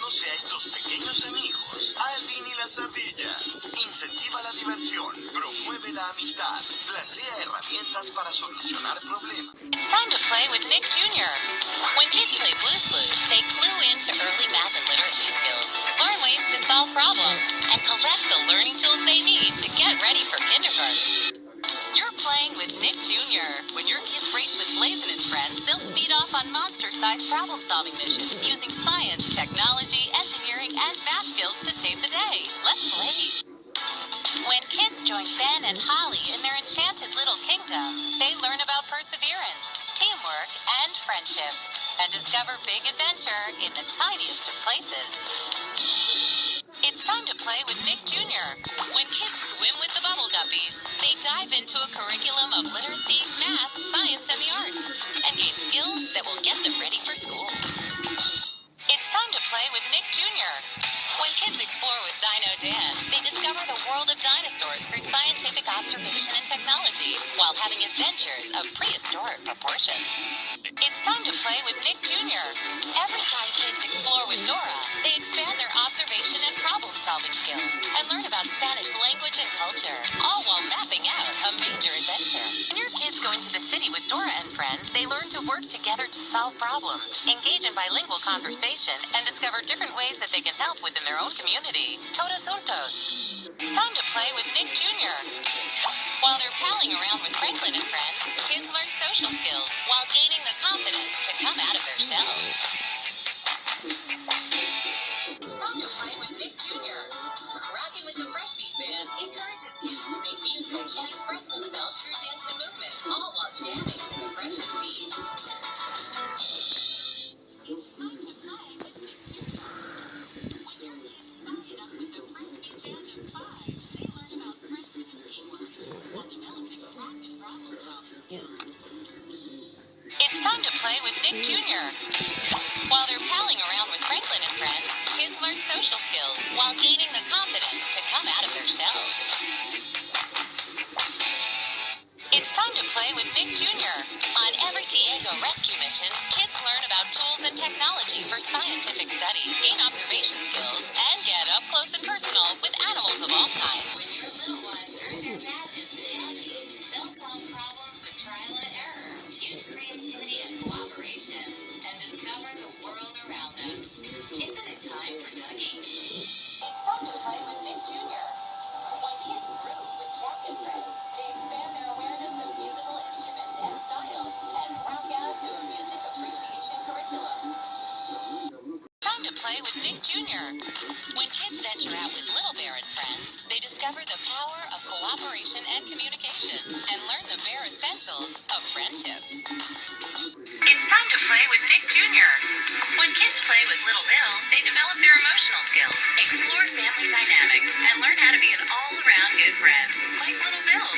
Conoce a estos pequeños amigos, Alvin y las ardillas. Incentiva la diversión, promueve la amistad, plantea herramientas para solucionar problemas. It's time to play with Nick Jr. When kids play Blues Clues, they clue into early math and literacy skills, learn ways to solve problems, and collect the learning tools they need to get ready for kindergarten. You're playing with Nick Jr. When your kids race with Blaze and his friends, they'll speed off on monster-sized problem-solving missions using science, technology, engineering, and math skills to save the day. Let's Blaze! When kids join Ben and Holly in their enchanted little kingdom, they learn about perseverance, teamwork, and friendship, and discover big adventure in the tiniest of places. It's time to play with Nick Jr. When kids swim with the Bubble Guppies, they dive into a curriculum of literacy, math, science, and the arts, and gain skills that will get them ready for school. It's time to play with Nick Jr. When kids explore with Dino Dan, they discover the world of dinosaurs through scientific observation and technology, while having adventures of prehistoric proportions. It's time to play with Nick Jr. Every time kids explore with Dora, they expand their observation and problem-solving skills, and learn about Spanish language and culture, all while mapping out a major adventure. When your kids go into the city with Dora and friends, they learn to work together to solve problems, engage in bilingual conversation, and discover different ways that they can help within their own community. Todos juntos. It's time to play with Nick Jr. While they're palling around with Franklin and friends, kids learn social skills while gaining the confidence to come out of their shells. It's time to play with Nick Jr. Rocking with the Fresh Beat Band encourages kids to make music and express themselves through dance and movement, all while jamming to the freshest beats. It's time to play with Nick Jr. While they're palling around with Franklin and friends, kids learn social skills while gaining the confidence to come out of their shells. It's time to play with Nick Jr. On every Diego rescue mission, kids learn about tools and technology for scientific study, gain observation skills, and get up close and personal with animals of all kinds. When your little ones earn their badges with Andy, they'll solve problems with trial and error, use creativity and cooperation, and discover the world around them. Isn't it time for Dougie? It's time to play with Nick Jr. When kids groove with Jack and friends, they expand their awareness of musical instruments and styles, and rock out to a music appreciation curriculum. Time to play with Nick Jr. When kids venture out with Little Bear and friends, they discover the power of cooperation and communication, and learn the bare essentials of friendship. It's time to play with Nick Jr. When kids play with Little Bill, they develop their emotional skills, explore family dynamics, and learn how to be an all-around good friend, like Little Bill.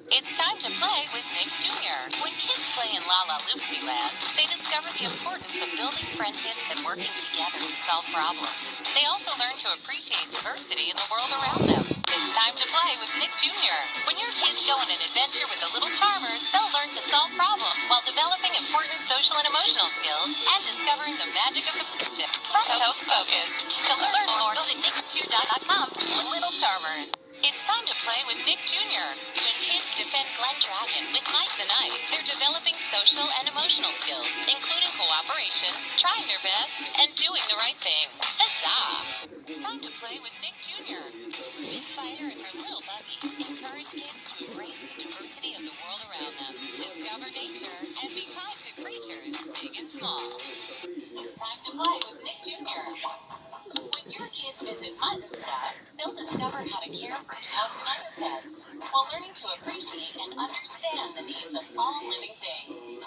It's time to play with Nick Jr. When kids play in La La Loopsy Land, they discover the importance of building friendships and working together to solve problems. They also learn to appreciate diversity in the world around them. It's time to play with Nick Jr. When your kids go on an adventure with the Little Charmers, they'll learn to solve problems while developing important social and emotional skills and discovering the magic of the friendship. Hocus Pocus. To learn more, go to nickjr.com. Little Charmers. It's time to play with Nick Jr. When kids defend Glen Dragon with Mike the Knight, they're developing social and emotional skills, including cooperation, trying their best, and doing the right thing. Huzzah! It's time to play with Nick Jr. Miss Spider and her little buggies encourage kids to embrace the diversity of the world around them, discover nature, and be kind to creatures, big and small. It's time to play with Nick Jr. When your kids visit Mutt and Stuff, they'll discover how to care for dogs and other pets, while learning to appreciate and understand the needs of all living things.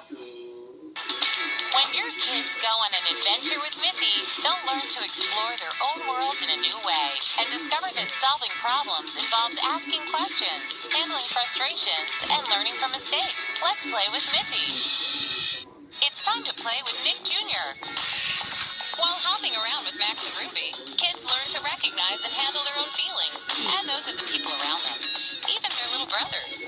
When your kids go on an adventure with Miffy, they'll learn to explore their own world in a new way, and discover that solving problems involves asking questions, handling frustrations, and learning from mistakes. Let's play with Miffy. It's time to play with Nick Jr. While hopping around with Max and Ruby, kids learn to recognize and handle their own feelings, and those of the people around them, even their little brothers.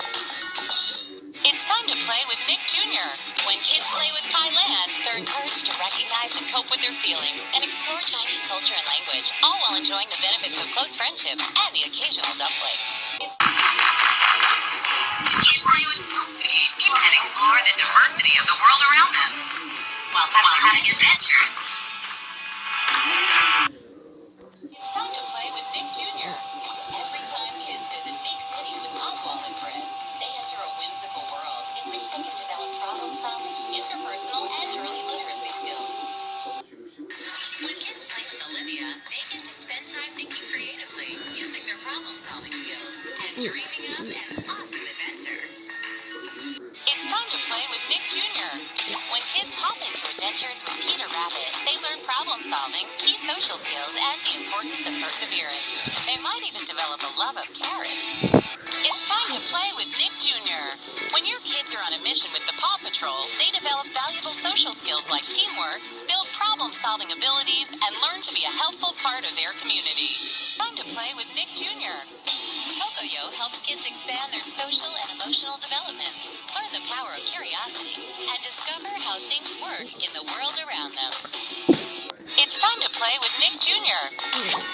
It's time to to play with Nick Jr. When kids play with Kailan, they're encouraged to recognize and cope with their feelings and explore Chinese culture and language, all while enjoying the benefits of close friendship and the occasional dumpling. Kids play with and explore the diversity of the world around them while having adventures. It's time to play with Nick Jr. Every time kids visit Big City with Oswald and friends, they enter a whimsical world in which they can develop problem-solving, interpersonal, and early literacy skills. When kids play with Olivia, they get to spend time thinking creatively, using their problem-solving skills, and dreaming up an awesome adventure. It's time to play with Nick Jr. When kids hop into adventures with Peter Rabbit, they learn problem-solving, key social skills, and the importance of perseverance. They might even develop a love of carrots. It's time to play with Nick Jr. When your kids are on a mission with the Paw Patrol, they develop valuable social skills like teamwork, build problem-solving abilities, and learn to be a helpful part of their community. Time to play with Nick Jr. Pocoyo helps kids expand their social and emotional development, learn the power of curiosity, and discover how things work in the world around them. It's time to play with Nick Jr.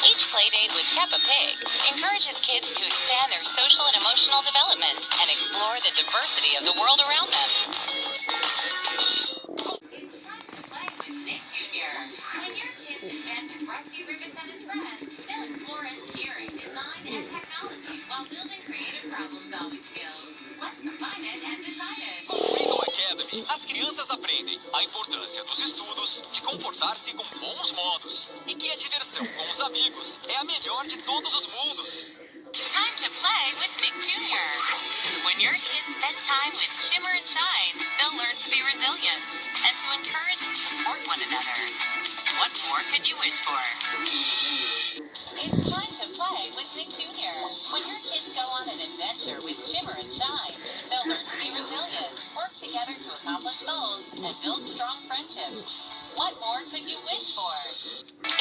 Each playdate with Peppa Pig encourages kids to expand their social and emotional development and explore the diversity of the world around them. It's time to play with Nick Jr. When your kids invent with Rusty Ribbons and his friends, they'll explore engineering, design, and technology while building creative problem-solving skills. Let's combine it and design it. No Academy, as crianças aprendem a importância dos estudos, de comportar-se com bons modos e que a diversão com os amigos é a melhor de todos os mundos. Time to play with Nick Jr. When your kids spend time with Shimmer and Shine, they'll learn to be resilient and to encourage and support one another. What more could you wish for? It's time to play with Nick Jr. When your kids go on an adventure with Shimmer and Shine, they'll learn to be resilient, work together to accomplish goals, and build strong friendships. What more could you wish for?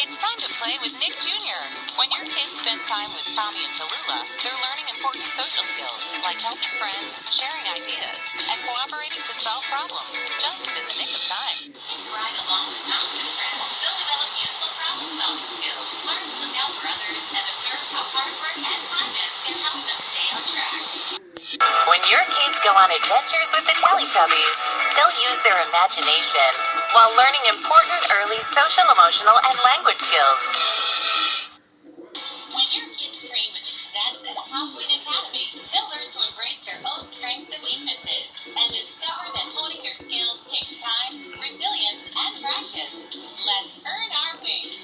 It's time to play with Nick Jr. When your kids spend time with Tommy and Tallulah, they're learning important social skills like helping friends, sharing ideas, and cooperating to solve problems, just in the nick of time. To ride along with Thomas and friends, they'll develop useful problem-solving skills, learn to look out for others, and observe how hard work and kindness can help them stay on track. When your kids go on adventures with the Teletubbies, they'll use their imagination while learning important early social, emotional, and language skills. When your kids train with the cadets at Top Win Academy, they'll learn to embrace their own strengths and weaknesses and discover that honing their skills takes time, resilience, and practice. Let's earn our wings.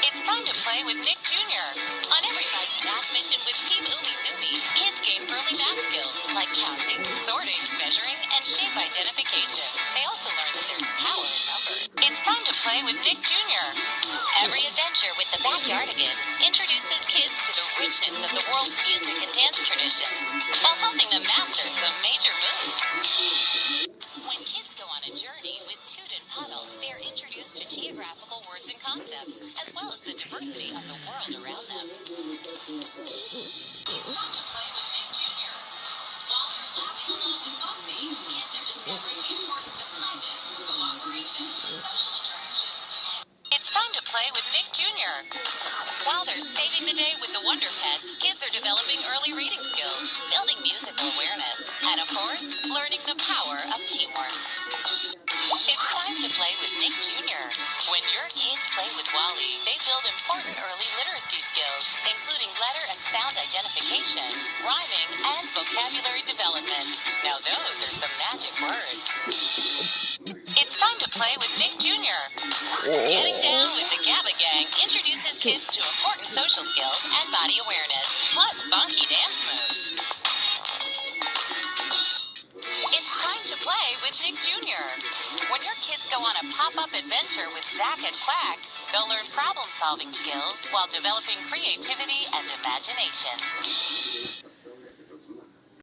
It's time to play with Nick Jr. On every night math mission with Team Umizoomi, kids gain early math skills like counting, sorting, measuring, and shape identification. They also learn that there's power in number. It's time to play with Nick Jr. Every adventure with the Backyardigans introduces kids to the richness of the world's music and dance traditions, while helping them master some major moves. When kids go on a journey with Toot and Puddle, they're introduced to geographical words and concepts, as well as the diversity of the world around them. It's time to play with Nick Jr. While they're laughing along with Foxy, kids are discovering the importance of kindness, cooperation, social interactions. It's time to play with Nick Jr. While they're saving the day with the Wonder Pets, kids are developing early reading skills, building musical awareness, and of course, learning the power of teamwork. It's time to play with Nick Jr. When your kids play with Wally, they build important early literacy skills, including letter and sound identification, rhyming, and vocabulary development. Now those are some magic words. It's time to play with Nick Jr. Getting down with the Gabba Gang introduces kids to important social skills and body awareness, plus funky dance moves. It's time to play with Nick Jr. When your kids go on a pop-up adventure with Zack and Quack, they'll learn problem-solving skills while developing creativity and imagination.